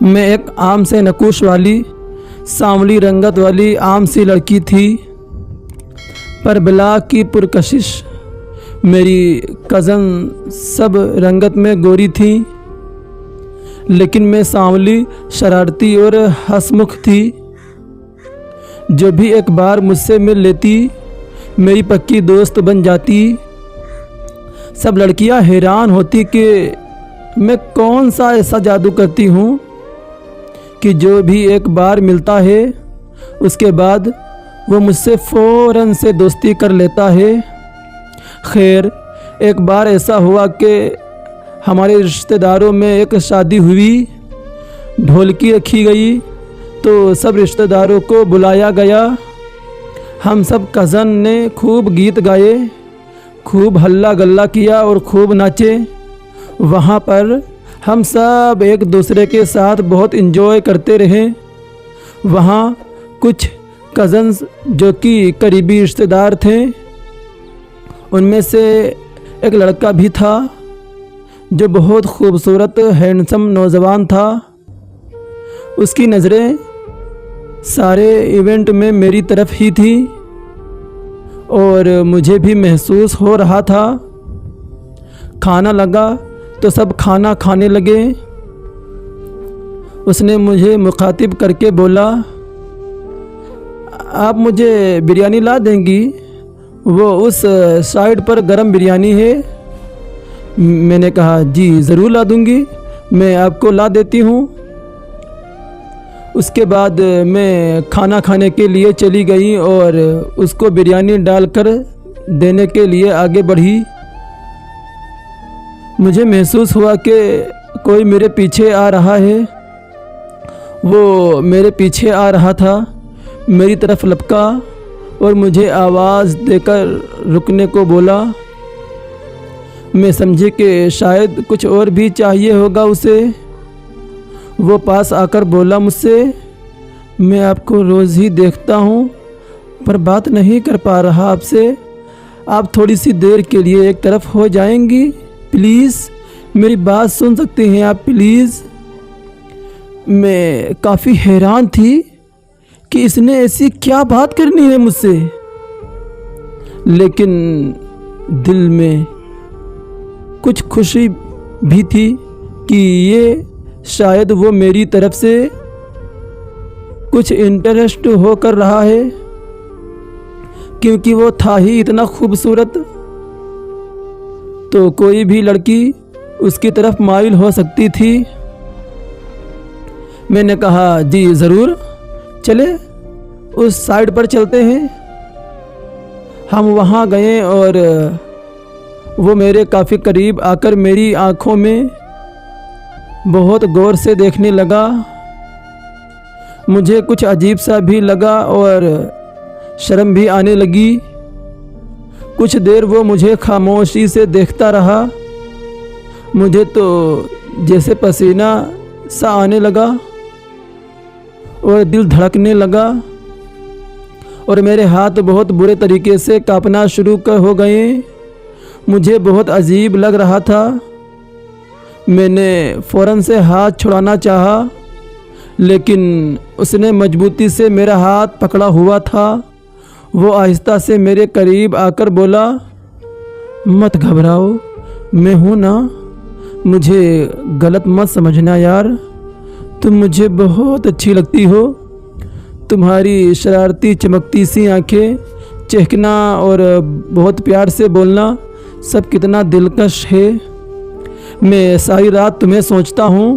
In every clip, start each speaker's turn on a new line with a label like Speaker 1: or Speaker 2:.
Speaker 1: मैं एक आम से नकुश वाली सांवली रंगत वाली आम सी लड़की थी, पर बिला की पुरकशिश मेरी कज़न सब रंगत में गोरी थी, लेकिन मैं सांवली, शरारती और हंसमुख थी। जो भी एक बार मुझसे मिल लेती मेरी पक्की दोस्त बन जाती। सब लड़कियां हैरान होती कि मैं कौन सा ऐसा जादू करती हूँ कि जो भी एक बार मिलता है उसके बाद वो मुझसे फ़ौरन से दोस्ती कर लेता है। खैर, एक बार ऐसा हुआ कि हमारे रिश्तेदारों में एक शादी हुई। ढोलकी रखी गई तो सब रिश्तेदारों को बुलाया गया। हम सब कज़न ने खूब गीत गाए, खूब हल्ला गल्ला किया और खूब नाचे। वहाँ पर हम सब एक दूसरे के साथ बहुत इन्जॉय करते रहे। वहाँ कुछ कज़न्स जो कि करीबी रिश्तेदार थे, उनमें से एक लड़का भी था जो बहुत खूबसूरत हैंडसम नौजवान था। उसकी नज़रें सारे इवेंट में मेरी तरफ ही थी और मुझे भी महसूस हो रहा था। खाना लगा तो सब खाना खाने लगे। उसने मुझे मुखातिब करके बोला, आप मुझे बिरयानी ला देंगी? वो उस साइड पर गरम बिरयानी है। मैंने कहा, जी ज़रूर ला दूंगी, मैं आपको ला देती हूँ। उसके बाद मैं खाना खाने के लिए चली गई और उसको बिरयानी डालकर देने के लिए आगे बढ़ी। मुझे महसूस हुआ कि कोई मेरे पीछे आ रहा है। वो मेरे पीछे आ रहा था, मेरी तरफ लपका और मुझे आवाज़ देकर रुकने को बोला। मैं समझी कि शायद कुछ और भी चाहिए होगा उसे। वो पास आकर बोला मुझसे, मैं आपको रोज़ ही देखता हूँ पर बात नहीं कर पा रहा आपसे। आप थोड़ी सी देर के लिए एक तरफ हो जाएंगी प्लीज़? मेरी बात सुन सकते हैं आप प्लीज़? मैं काफ़ी हैरान थी कि इसने ऐसी क्या बात करनी है मुझसे, लेकिन दिल में कुछ खुशी भी थी कि ये शायद वो मेरी तरफ से कुछ इंटरेस्ट हो कर रहा है, क्योंकि वो था ही इतना खूबसूरत, तो कोई भी लड़की उसकी तरफ माइल हो सकती थी। मैंने कहा, जी ज़रूर, चले उस साइड पर चलते हैं। हम वहाँ गए और वो मेरे काफ़ी करीब आकर मेरी आँखों में बहुत गौर से देखने लगा। मुझे कुछ अजीब सा भी लगा और शर्म भी आने लगी। कुछ देर वो मुझे खामोशी से देखता रहा। मुझे तो जैसे पसीना सा आने लगा और दिल धड़कने लगा और मेरे हाथ बहुत बुरे तरीके से कांपना शुरू हो गए। मुझे बहुत अजीब लग रहा था। मैंने फ़ौरन से हाथ छुड़ाना चाहा, लेकिन उसने मजबूती से मेरा हाथ पकड़ा हुआ था। वो आहिस्ता से मेरे करीब आकर बोला, मत घबराओ, मैं हूँ ना, मुझे गलत मत समझना यार, तुम मुझे बहुत अच्छी लगती हो। तुम्हारी शरारती चमकती सी आंखें, चहकना और बहुत प्यार से बोलना सब कितना दिलकश है। मैं सारी रात तुम्हें सोचता हूँ।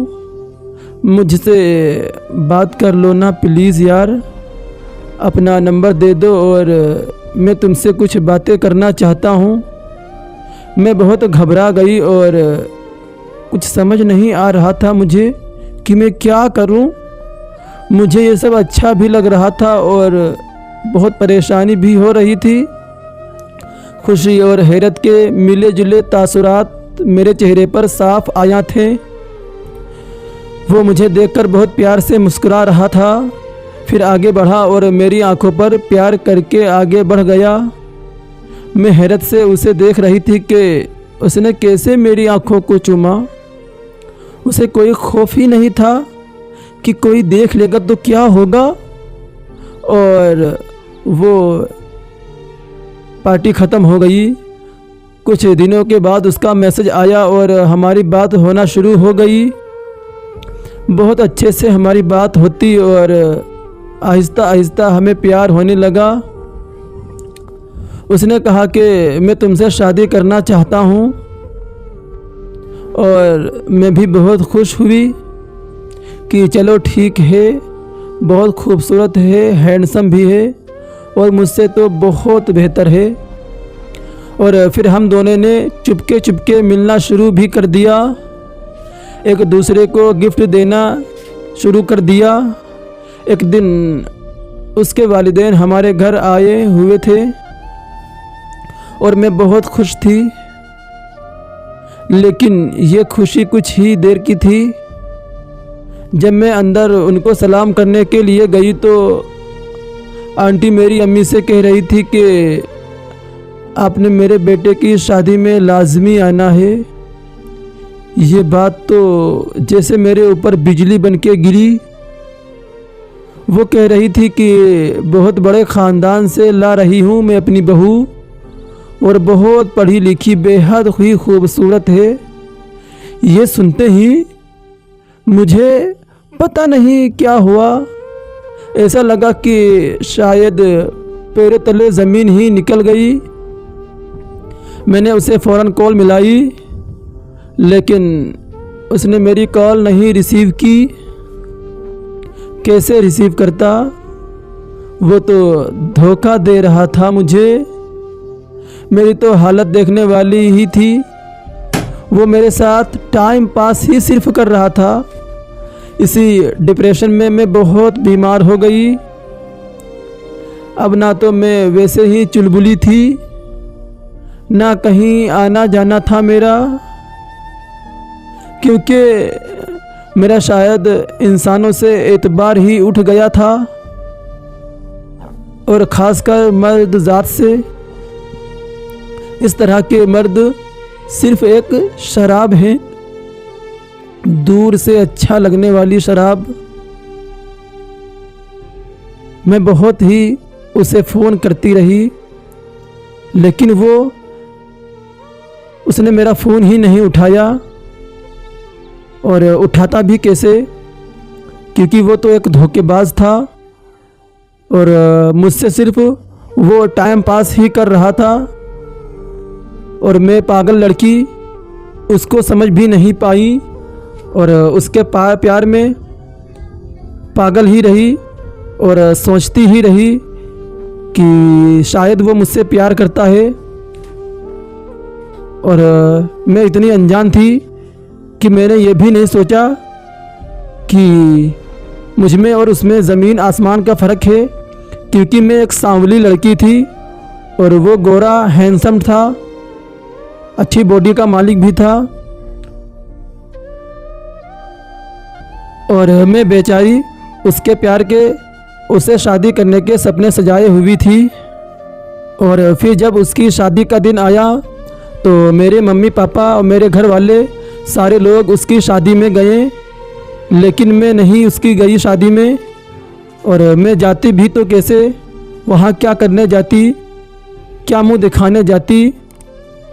Speaker 1: मुझसे बात कर लो ना प्लीज़ यार, अपना नंबर दे दो और मैं तुमसे कुछ बातें करना चाहता हूँ। मैं बहुत घबरा गई और कुछ समझ नहीं आ रहा था मुझे कि मैं क्या करूँ। मुझे ये सब अच्छा भी लग रहा था और बहुत परेशानी भी हो रही थी। खुशी और हैरत के मिले जुले तासुरात मेरे चेहरे पर साफ आया थे। वो मुझे देखकर बहुत प्यार से मुस्कुरा रहा था, फिर आगे बढ़ा और मेरी आंखों पर प्यार करके आगे बढ़ गया। मैं हैरत से उसे देख रही थी कि उसने कैसे मेरी आंखों को चूमा। उसे कोई खौफ ही नहीं था कि कोई देख लेगा तो क्या होगा। और वो पार्टी ख़त्म हो गई। कुछ दिनों के बाद उसका मैसेज आया और हमारी बात होना शुरू हो गई। बहुत अच्छे से हमारी बात होती और आहिस्ता आहिस्ता हमें प्यार होने लगा। उसने कहा कि मैं तुमसे शादी करना चाहता हूँ और मैं भी बहुत खुश हुई कि चलो ठीक है, बहुत खूबसूरत है, हैंडसम भी है और मुझसे तो बहुत बेहतर है। और फिर हम दोनों ने चुपके चुपके मिलना शुरू भी कर दिया, एक दूसरे को गिफ्ट देना शुरू कर दिया। एक दिन उसके वालिदैन हमारे घर आए हुए थे और मैं बहुत खुश थी, लेकिन ये खुशी कुछ ही देर की थी। जब मैं अंदर उनको सलाम करने के लिए गई तो आंटी मेरी अम्मी से कह रही थी कि आपने मेरे बेटे की शादी में लाजमी आना है। ये बात तो जैसे मेरे ऊपर बिजली बनके गिरी। वो कह रही थी कि बहुत बड़े ख़ानदान से ला रही हूँ मैं अपनी बहू और बहुत पढ़ी लिखी, बेहद ही खूबसूरत है। ये सुनते ही मुझे पता नहीं क्या हुआ, ऐसा लगा कि शायद पैरों तले ज़मीन ही निकल गई। मैंने उसे फ़ौरन कॉल मिलाई, लेकिन उसने मेरी कॉल नहीं रिसीव की। कैसे रिसीव करता, वो तो धोखा दे रहा था मुझे। मेरी तो हालत देखने वाली ही थी। वो मेरे साथ टाइम पास ही सिर्फ कर रहा था। इसी डिप्रेशन में मैं बहुत बीमार हो गई। अब ना तो मैं वैसे ही चुलबुली थी, ना कहीं आना जाना था मेरा, क्योंकि मेरा शायद इंसानों से एतबार ही उठ गया था और ख़ासकर मर्द ज़ात से। इस तरह के मर्द सिर्फ एक शराब है, दूर से अच्छा लगने वाली शराब। मैं बहुत ही उसे फ़ोन करती रही, लेकिन उसने मेरा फ़ोन ही नहीं उठाया। और उठाता भी कैसे, क्योंकि वो तो एक धोखेबाज था और मुझसे सिर्फ वो टाइम पास ही कर रहा था। और मैं पागल लड़की उसको समझ भी नहीं पाई और उसके प्यार में पागल ही रही और सोचती ही रही कि शायद वो मुझसे प्यार करता है। और मैं इतनी अनजान थी कि मैंने ये भी नहीं सोचा कि मुझ में और उसमें ज़मीन आसमान का फ़र्क है, क्योंकि मैं एक सांवली लड़की थी और वो गोरा हैंडसम था, अच्छी बॉडी का मालिक भी था। और मैं बेचारी उसके प्यार के, उसे शादी करने के सपने सजाए हुई थी। और फिर जब उसकी शादी का दिन आया तो मेरे मम्मी पापा और मेरे घर वाले सारे लोग उसकी शादी में गए, लेकिन मैं नहीं उसकी गई शादी में। और मैं जाती भी तो कैसे, वहाँ क्या करने जाती, क्या मुंह दिखाने जाती,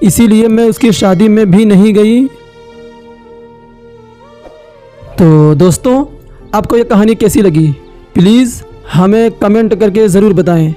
Speaker 1: इसीलिए मैं उसकी शादी में भी नहीं गई। तो दोस्तों, आपको ये कहानी कैसी लगी, प्लीज़ हमें कमेंट करके ज़रूर बताएं।